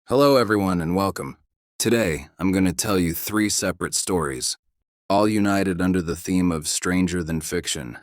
Hello, everyone, and welcome. Today, I'm going to tell you 3 separate stories, all united under the theme of stranger than fiction.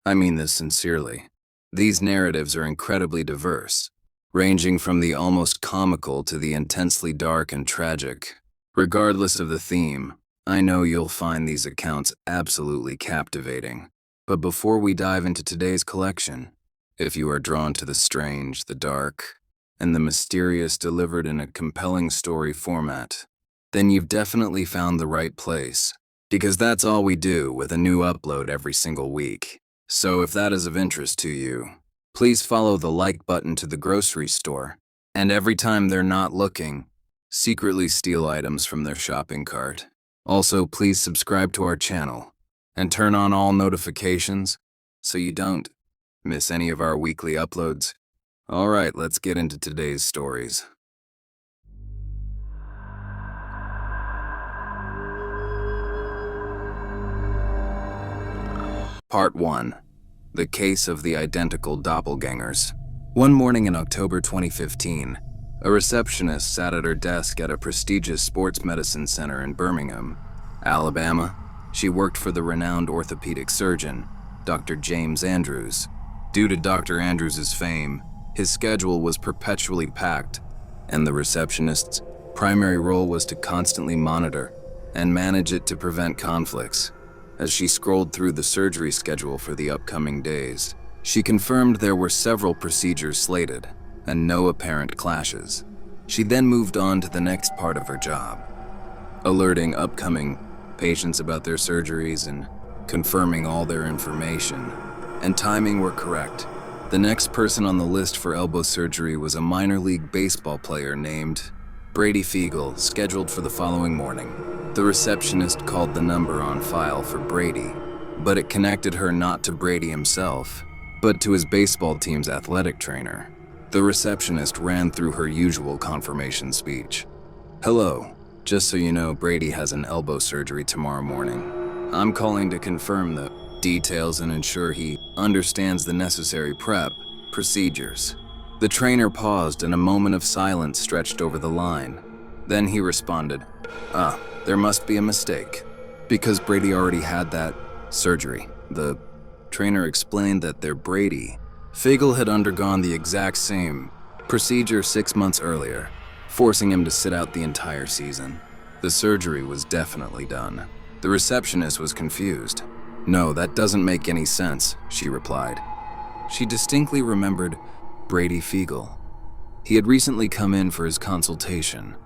I mean this sincerely. These narratives are incredibly diverse, ranging from the almost comical to the intensely dark and tragic. Regardless of the theme, I know you'll find these accounts absolutely captivating. But before we dive into today's collection, if you are drawn to the strange, the dark, and the mysterious delivered in a compelling story format, then you've definitely found the right place, because that's all we do with a new upload every single week. So if that is of interest to you, please follow the like button to the grocery store, and every time they're not looking, secretly steal items from their shopping cart. Also, please subscribe to our channel and turn on all notifications so you don't miss any of our weekly uploads. All right, let's get into today's stories. Part 1. The Case of the Identical Doppelgangers. One morning in October 2015, a receptionist sat at her desk at a prestigious sports medicine center in Birmingham, Alabama. She worked for the renowned orthopedic surgeon, Dr. James Andrews. Due to Dr. Andrews' fame, his schedule was perpetually packed, and the receptionist's primary role was to constantly monitor and manage it to prevent conflicts. As she scrolled through the surgery schedule for the upcoming days, she confirmed there were several procedures slated and no apparent clashes. She then moved on to the next part of her job, alerting upcoming patients about their surgeries and confirming all their information and timing were correct. The next person on the list for elbow surgery was a minor league baseball player named Brady Fiegel, scheduled for the following morning. The receptionist called the number on file for Brady, but it connected her not to Brady himself, but to his baseball team's athletic trainer. The receptionist ran through her usual confirmation speech. "Hello, just so you know, Brady has an elbow surgery tomorrow morning. I'm calling to confirm the details and ensure he understands the necessary procedures." The trainer paused and a moment of silence stretched over the line. Then he responded, "There must be a mistake, because Brady already had that surgery." The trainer explained that their Brady Fiegel had undergone the exact same procedure 6 months earlier, forcing him to sit out the entire season. The surgery was definitely done. The receptionist was confused. "No, that doesn't make any sense," she replied. She distinctly remembered Brady Fiegel. He had recently come in for his consultation,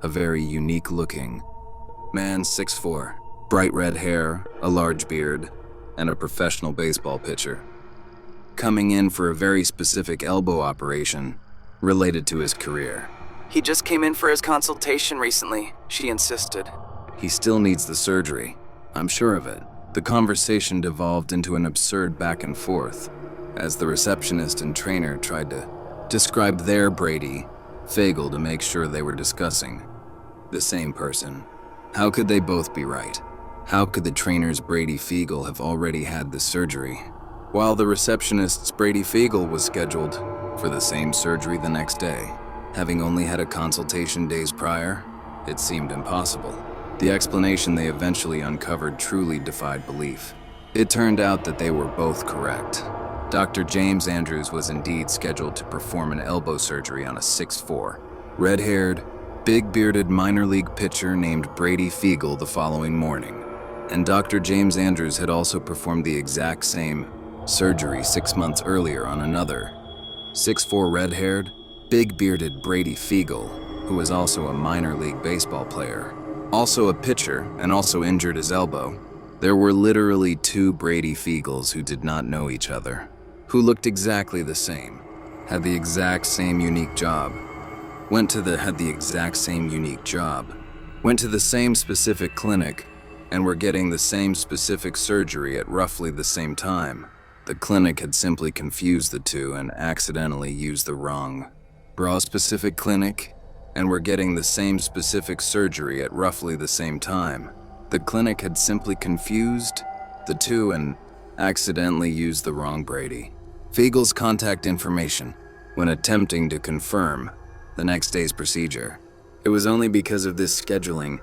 a very unique-looking man, 6'4", bright red hair, a large beard, and a professional baseball pitcher, coming in for a very specific elbow operation related to his career. "He just came in for his consultation recently," she insisted. "He still needs the surgery. I'm sure of it." The conversation devolved into an absurd back and forth as the receptionist and trainer tried to describe their Brady Fiegel to make sure they were discussing the same person. How could they both be right? How could the trainer's Brady Fiegel have already had the surgery, while the receptionist's Brady Fiegel was scheduled for the same surgery the next day, having only had a consultation days prior? It seemed impossible. The explanation they eventually uncovered truly defied belief. It turned out that they were both correct. Dr. James Andrews was indeed scheduled to perform an elbow surgery on a 6'4", red-haired, big-bearded minor league pitcher named Brady Fiegel the following morning. And Dr. James Andrews had also performed the exact same surgery 6 months earlier on another 6'4", red-haired, big-bearded Brady Fiegel, who was also a minor league baseball player, also a pitcher, and also injured his elbow. There were literally 2 Brady Fiegels who did not know each other, who looked exactly the same, had the exact same unique job, went to the same specific clinic, and were getting the same specific surgery at roughly the same time. The clinic had simply confused the two and accidentally used the wrong specific clinic, and were getting the same specific surgery at roughly the same time. The clinic had simply confused the two and accidentally used the wrong Brady Fiegel's contact information when attempting to confirm the next day's procedure. It was only because of this scheduling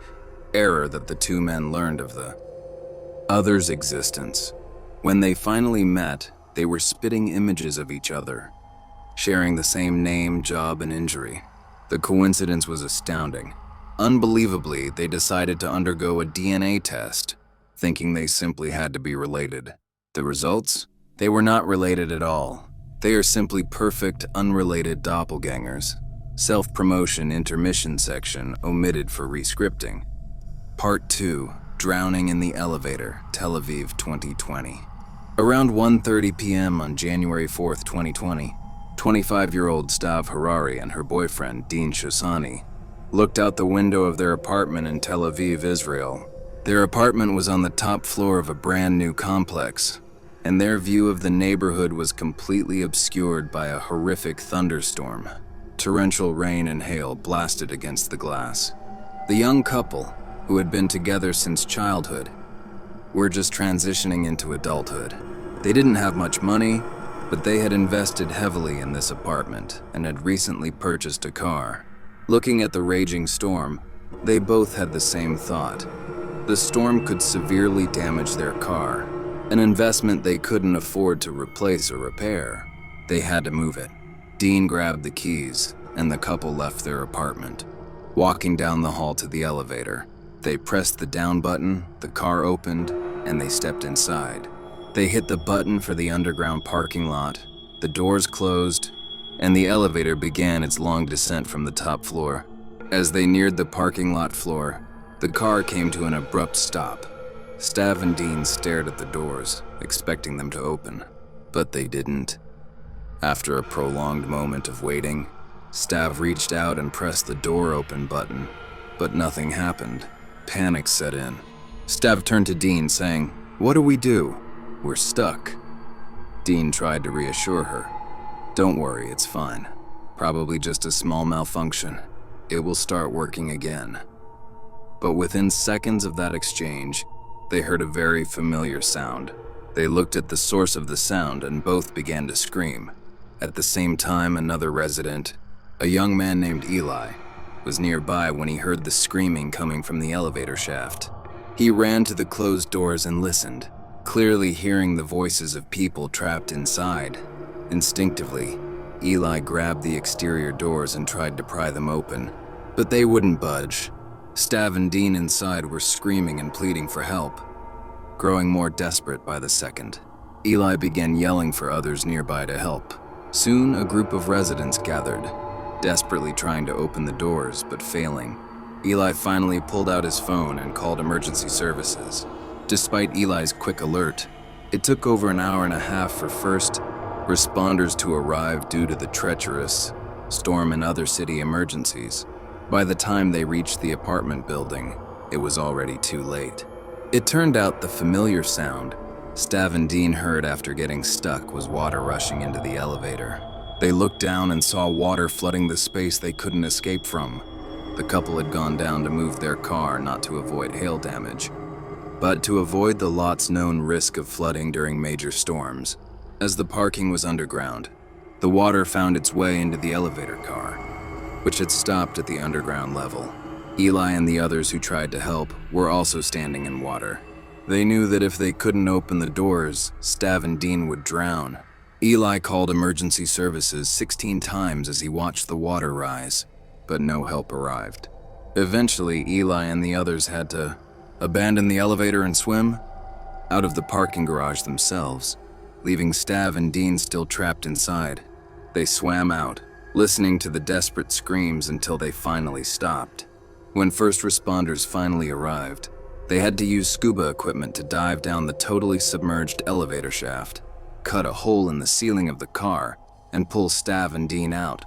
error that the two men learned of the other's existence. When they finally met, they were spitting images of each other, sharing the same name, job, and injury. The coincidence was astounding. Unbelievably, they decided to undergo a DNA test, thinking they simply had to be related. The results? They were not related at all. They are simply perfect, unrelated doppelgangers. Self-promotion intermission section omitted for rescripting. Part 2, Drowning in the Elevator, Tel Aviv 2020. Around 1:30 p.m. on January 4th, 2020, 25-year-old Stav Harari and her boyfriend, Dean Shoshani, looked out the window of their apartment in Tel Aviv, Israel. Their apartment was on the top floor of a brand new complex, and their view of the neighborhood was completely obscured by a horrific thunderstorm. Torrential rain and hail blasted against the glass. The young couple, who had been together since childhood, were just transitioning into adulthood. They didn't have much money, but they had invested heavily in this apartment and had recently purchased a car. Looking at the raging storm, they both had the same thought. The storm could severely damage their car, an investment they couldn't afford to replace or repair. They had to move it. Dean grabbed the keys, and the couple left their apartment. Walking down the hall to the elevator, they pressed the down button, the car opened, and they stepped inside. They hit the button for the underground parking lot, the doors closed, and the elevator began its long descent from the top floor. As they neared the parking lot floor, the car came to an abrupt stop. Stav and Dean stared at the doors, expecting them to open, but they didn't. After a prolonged moment of waiting, Stav reached out and pressed the door open button, but nothing happened. Panic set in. Stav turned to Dean, saying, "What do we do? We're stuck." Dean tried to reassure her. "Don't worry, it's fine. Probably just a small malfunction. It will start working again." But within seconds of that exchange, they heard a very familiar sound. They looked at the source of the sound and both began to scream. At the same time, another resident, a young man named Eli, was nearby when he heard the screaming coming from the elevator shaft. He ran to the closed doors and listened, clearly hearing the voices of people trapped inside. Instinctively, Eli grabbed the exterior doors and tried to pry them open, but they wouldn't budge. Stav and Dean inside were screaming and pleading for help. Growing more desperate by the second, Eli began yelling for others nearby to help. Soon, a group of residents gathered, desperately trying to open the doors, but failing. Eli finally pulled out his phone and called emergency services. Despite Eli's quick alert, it took over an hour and a half for first responders to arrive due to the treacherous storm and other city emergencies. By the time they reached the apartment building, it was already too late. It turned out the familiar sound Stav and Dean heard after getting stuck was water rushing into the elevator. They looked down and saw water flooding the space they couldn't escape from. The couple had gone down to move their car not to avoid hail damage, but to avoid the lot's known risk of flooding during major storms. As the parking was underground, the water found its way into the elevator car, which had stopped at the underground level. Eli and the others who tried to help were also standing in water. They knew that if they couldn't open the doors, Stav and Dean would drown. Eli called emergency services 16 times as he watched the water rise, but no help arrived. Eventually, Eli and the others had to abandon the elevator and swim out of the parking garage themselves, leaving Stav and Dean still trapped inside. They swam out, listening to the desperate screams until they finally stopped. When first responders finally arrived, they had to use scuba equipment to dive down the totally submerged elevator shaft, cut a hole in the ceiling of the car, and pull Stav and Dean out.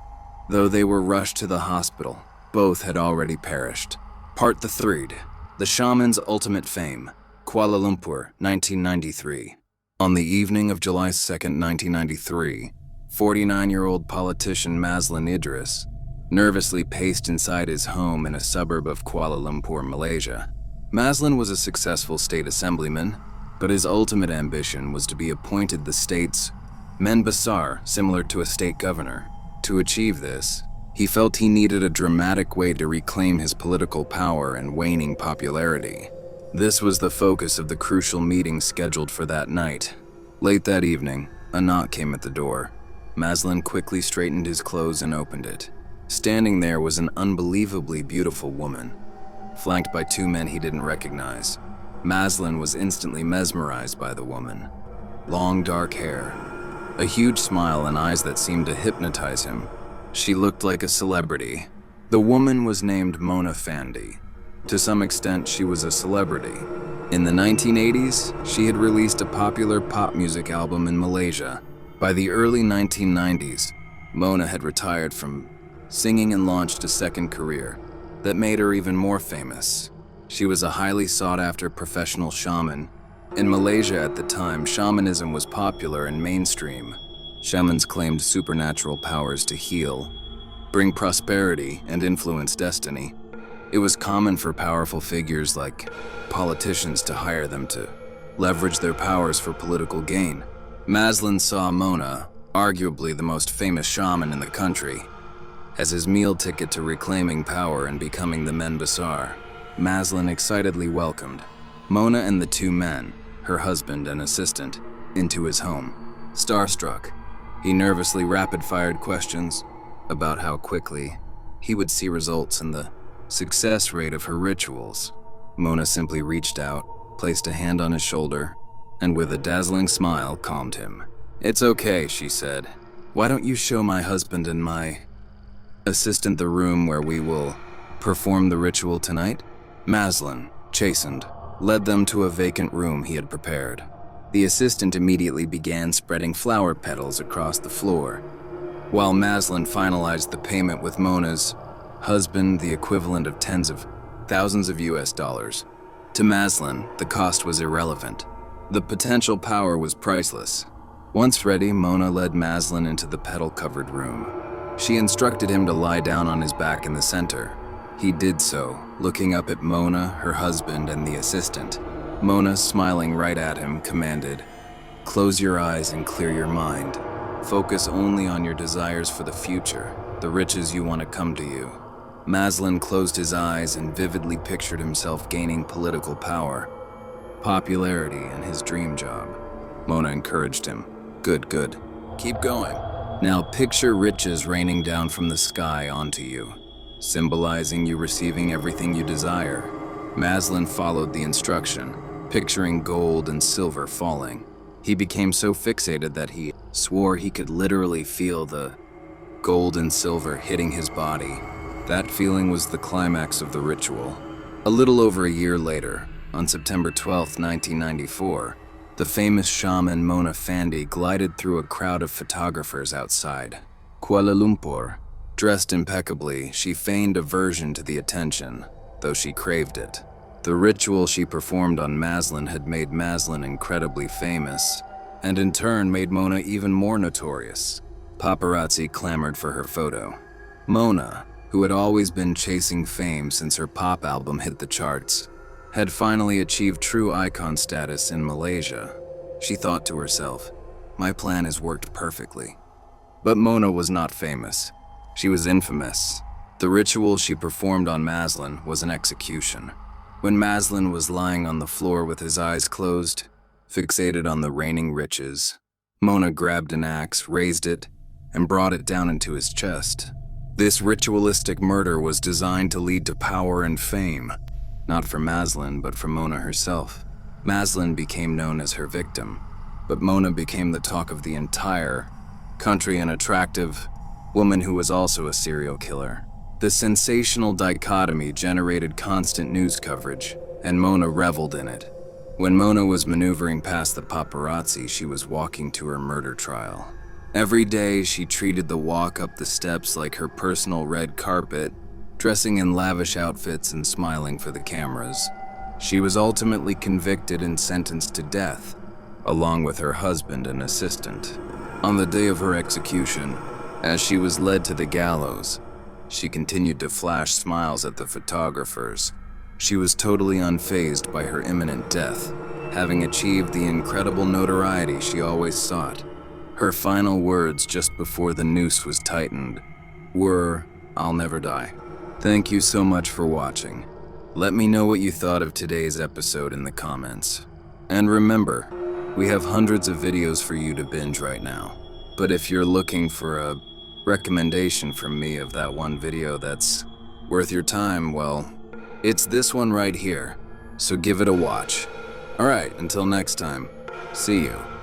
Though they were rushed to the hospital, both had already perished. Part the third, The Shaman's Ultimate Fame, Kuala Lumpur, 1993. On the evening of July 2nd, 1993, 49-year-old politician Mazlan Idris nervously paced inside his home in a suburb of Kuala Lumpur, Malaysia. Mazlan was a successful state assemblyman, but his ultimate ambition was to be appointed the state's men besar, similar to a state governor. To achieve this, He felt he needed a dramatic way to reclaim his political power and waning popularity. This was the focus of the crucial meeting scheduled for that night. Late that evening, a knock came at the door. Maslin quickly straightened his clothes and opened it. Standing there was an unbelievably beautiful woman, flanked by two men he didn't recognize. Maslin was instantly mesmerized by the woman. Long dark hair, a huge smile and eyes that seemed to hypnotize him. She looked like a celebrity. The woman was named Mona Fandey. To some extent, she was a celebrity. In the 1980s, she had released a popular pop music album in Malaysia. By the early 1990s, Mona had retired from singing and launched a second career that made her even more famous. She was a highly sought-after professional shaman. In Malaysia at the time, shamanism was popular and mainstream. Shamans claimed supernatural powers to heal, bring prosperity, and influence destiny. It was common for powerful figures like politicians to hire them to leverage their powers for political gain. Maslin saw Mona, arguably the most famous shaman in the country, as his meal ticket to reclaiming power and becoming the Menbesar. Maslin excitedly welcomed Mona and the two men, her husband and assistant, into his home. Starstruck, he nervously rapid-fired questions about how quickly he would see results and the success rate of her rituals. Mona simply reached out, placed a hand on his shoulder, and with a dazzling smile calmed him. "It's okay," she said. "Why don't you show my husband and my assistant the room where we will perform the ritual tonight?" Maslin, chastened, led them to a vacant room he had prepared. The assistant immediately began spreading flower petals across the floor, while Maslin finalized the payment with Mona's husband, the equivalent of tens of thousands of US dollars. To Maslin, the cost was irrelevant. The potential power was priceless. Once ready, Mona led Maslin into the petal-covered room. She instructed him to lie down on his back in the center. He did so, looking up at Mona, her husband, and the assistant. Mona, smiling right at him, commanded, "Close your eyes and clear your mind. Focus only on your desires for the future, the riches you want to come to you." Maslin closed his eyes and vividly pictured himself gaining political power, popularity, and his dream job. Mona encouraged him. Good, good. Keep going. Now picture riches raining down from the sky onto you, symbolizing you receiving everything you desire. Maslin followed the instruction, picturing gold and silver falling. He became so fixated that he swore he could literally feel the gold and silver hitting his body. That feeling was the climax of the ritual. A little over a year later, on September 12, 1994, the famous shaman Mona Fandey glided through a crowd of photographers outside Kuala Lumpur. Dressed impeccably, she feigned aversion to the attention, though she craved it. The ritual she performed on Maslin had made Maslin incredibly famous, and in turn made Mona even more notorious. Paparazzi clamored for her photo. Mona, who had always been chasing fame since her pop album hit the charts, had finally achieved true icon status in Malaysia. She thought to herself, "My plan has worked perfectly." But Mona was not famous. She was infamous. The ritual she performed on Maslin was an execution. When Maslin was lying on the floor with his eyes closed, fixated on the reigning riches, Mona grabbed an axe, raised it, and brought it down into his chest. This ritualistic murder was designed to lead to power and fame, not for Maslin, but for Mona herself. Maslin became known as her victim, but Mona became the talk of the entire country, an attractive woman who was also a serial killer. The sensational dichotomy generated constant news coverage, and Mona reveled in it. When Mona was maneuvering past the paparazzi, she was walking to her murder trial. Every day, she treated the walk up the steps like her personal red carpet, dressing in lavish outfits and smiling for the cameras. She was ultimately convicted and sentenced to death, along with her husband and assistant. On the day of her execution, as she was led to the gallows, she continued to flash smiles at the photographers. She was totally unfazed by her imminent death, having achieved the incredible notoriety she always sought. Her final words just before the noose was tightened were, I'll never die. Thank you so much for watching. Let me know what you thought of today's episode in the comments. And remember, we have hundreds of videos for you to binge right now. But if you're looking for a recommendation from me of that one video that's worth your time, well, it's this one right here. So give it a watch. Alright, until next time, see you.